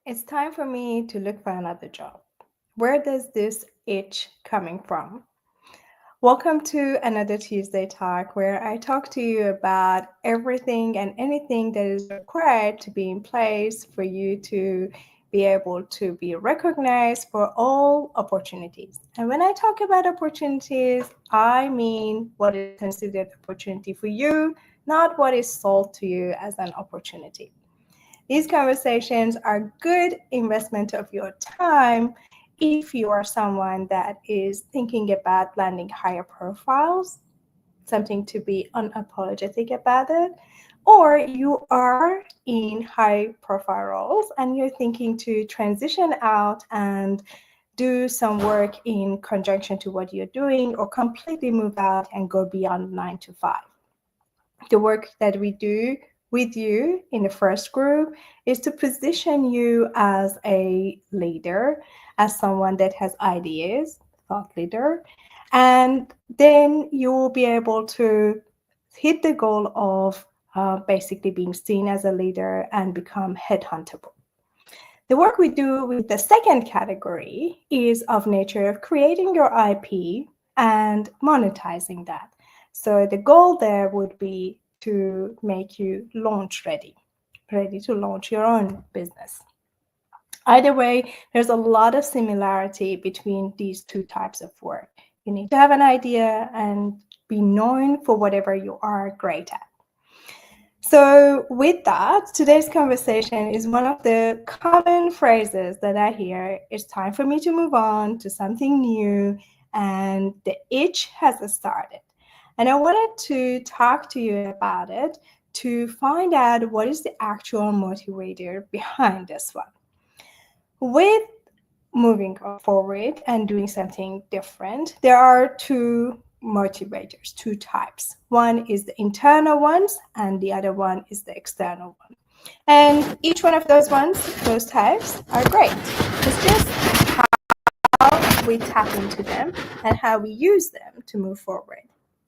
It's time for me to look for another job. Where does this itch coming from? Welcome to another Tuesday Talk where I talk to you about everything and anything that is required to be in place for you to be able to be recognized for all opportunities. And when I talk about opportunities, I mean what is considered opportunity for you, not what is sold to you as an opportunity. These conversations are good investment of your time if you are someone that is thinking about landing higher profiles, something to be unapologetic about it, or you are in high profile roles and you're thinking to transition out and do some work in conjunction to what you're doing or completely move out and go beyond 9 to 5. The work that we do with you in the first group is to position you as a leader, as someone that has ideas, thought leader, and then you will be able to hit the goal of basically being seen as a leader and become headhuntable. The work we do with the second category is of nature of creating your IP and monetizing that. So the goal there would be to make you launch ready, ready to launch your own business. Either way, there's a lot of similarity between these two types of work. You need to have an idea and be known for whatever you are great at. So, with that, today's conversation is one of the common phrases that I hear. It's time for me to move on to something new, and the itch has started. And I wanted to talk to you about it to find out what is the actual motivator behind this one. With moving forward and doing something different, there are two motivators, two types. One is the internal ones, and the other one is the external one. And each one of those types are great. It's just how we tap into them and how we use them to move forward.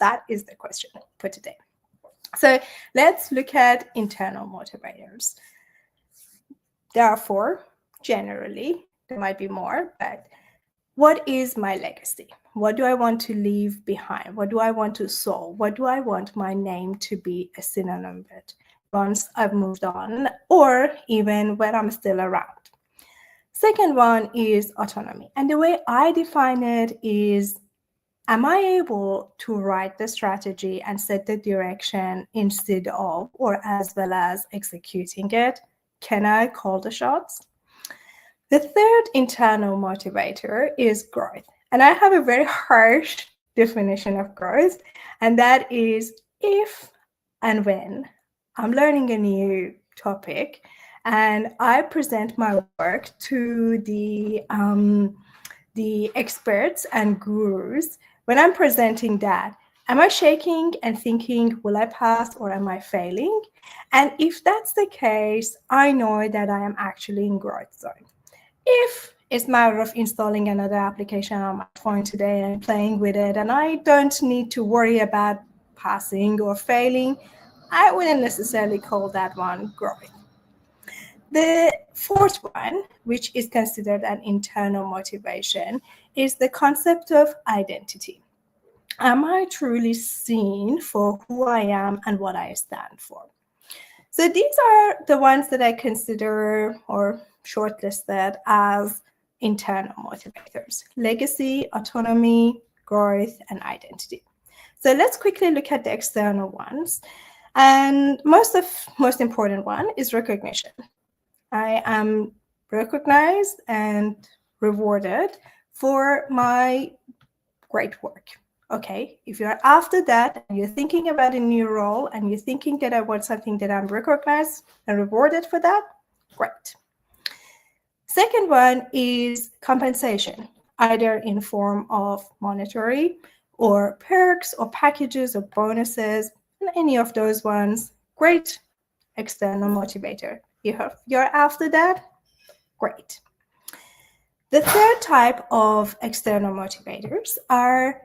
That is the question for today. So let's look at internal motivators. There are four generally. There might be more, but what is my legacy? What do I want to leave behind? What do I want to solve? What do I want my name to be a synonym with once I've moved on or even when I'm still around? Second one is autonomy. And the way I define it is, am I able to write the strategy and set the direction instead of, or as well as executing it? Can I call the shots? The third internal motivator is growth. And I have a very harsh definition of growth, and that is if and when I'm learning a new topic and I present my work to the experts and gurus. When I'm presenting that, am I shaking and thinking, will I pass or am I failing? And if that's the case, I know that I am actually in growth zone. If it's a matter of installing another application on my phone today and playing with it, and I don't need to worry about passing or failing, I wouldn't necessarily call that one growth. The fourth one, which is considered an internal motivation, is the concept of identity. Am I truly seen for who I am and what I stand for? So these are the ones that I consider or shortlisted as internal motivators: legacy, autonomy, growth, and identity. So let's quickly look at the external ones. And most important one is recognition. I am recognized and rewarded for my great work. Okay, if you're after that and you're thinking about a new role and you're thinking that I want something that I'm recognized and rewarded for that, great. Second one is compensation, either in form of monetary or perks or packages or bonuses, and any of those ones, great external motivator. You're after that, great. The third type of external motivators are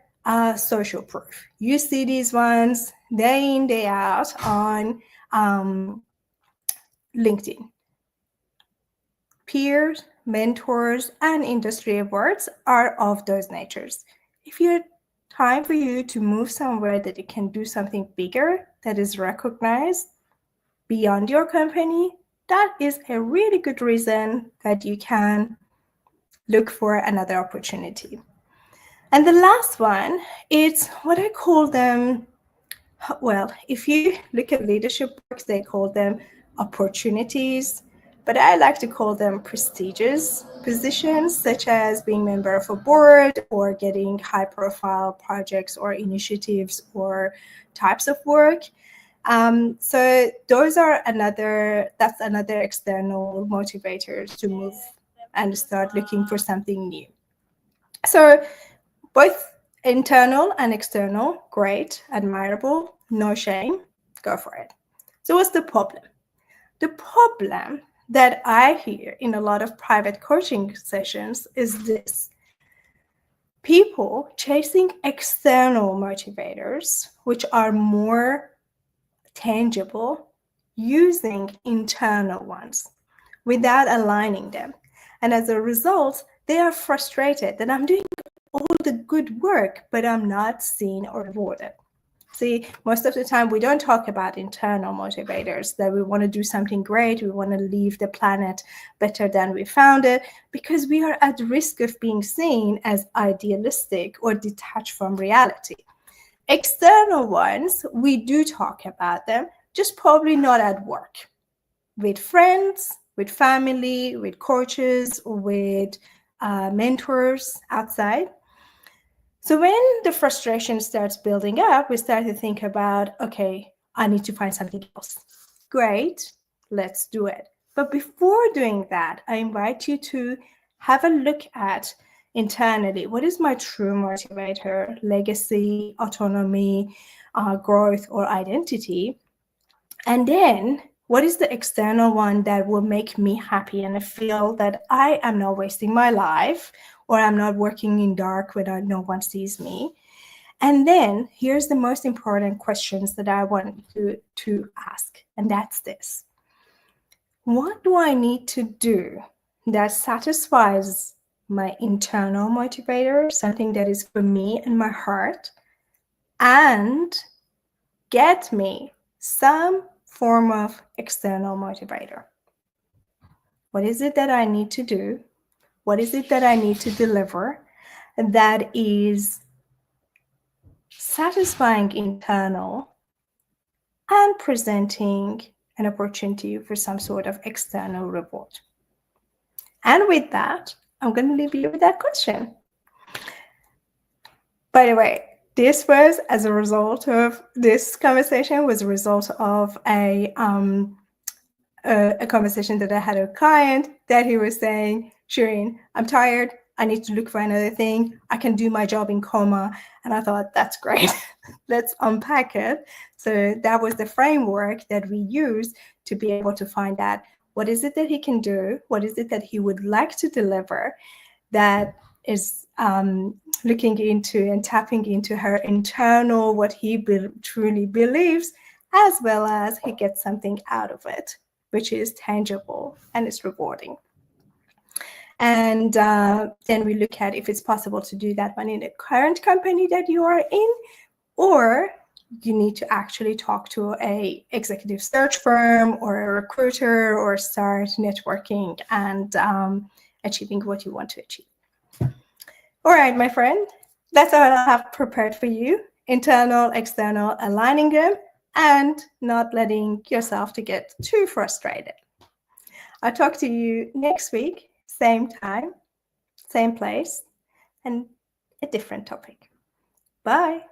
social proof. You see these ones day in, day out on LinkedIn. peers, mentors, and industry awards are of those natures. If you're time for you to move somewhere that you can do something bigger that is recognized beyond your company, that is a really good reason that you can look for another opportunity. And the last one, it's what I call them, well, if you look at leadership books, they call them opportunities, but I like to call them prestigious positions, such as being member of a board or getting high profile projects or initiatives or types of work. So those are that's another external motivator to move and start looking for something new. So both internal and external, great, admirable, no shame, go for it. So what's the problem? The problem that I hear in a lot of private coaching sessions is this. People chasing external motivators, which are more tangible, using internal ones without aligning them. And as a result, they are frustrated that I'm doing all the good work, but I'm not seen or rewarded. See, most of the time we don't talk about internal motivators, that we want to do something great, we want to leave the planet better than we found it, because we are at risk of being seen as idealistic or detached from reality. External ones, we do talk about them, just probably not at work. With friends, with family, with coaches, with mentors outside. So when the frustration starts building up, we start to think about, okay, I need to find something else. Great, let's do it. But before doing that, I invite you to have a look at internally, what is my true motivator, legacy, autonomy, growth, or identity? And then what is the external one that will make me happy and I feel that I am not wasting my life or I'm not working in dark when no one sees me? And then here's the most important questions that I want you to ask, and that's this. What do I need to do that satisfies my internal motivator, something that is for me and my heart, and get me some form of external motivator? What is it that I need to do? What is it that I need to deliver that is satisfying internal and presenting an opportunity for some sort of external reward? And with that, I'm going to leave you with that question. By the way, this was as a result of this conversation was a result of a conversation that I had with a client that he was saying, Shireen, I'm tired. I need to look for another thing. I can do my job in coma. And I thought, that's great. Let's unpack it. So that was the framework that we used to be able to find out what is it that he can do? What is it that he would like to deliver that is looking into and tapping into her internal, what he truly believes, as well as he gets something out of it, which is tangible and is rewarding. And then we look at if it's possible to do that one in the current company that you are in, or you need to actually talk to a executive search firm or a recruiter or start networking and achieving what you want to achieve. All right, my friend, that's all I have prepared for you. Internal, external, aligning them, and not letting yourself to get too frustrated. I'll talk to you next week, same time, same place, and a different topic. Bye.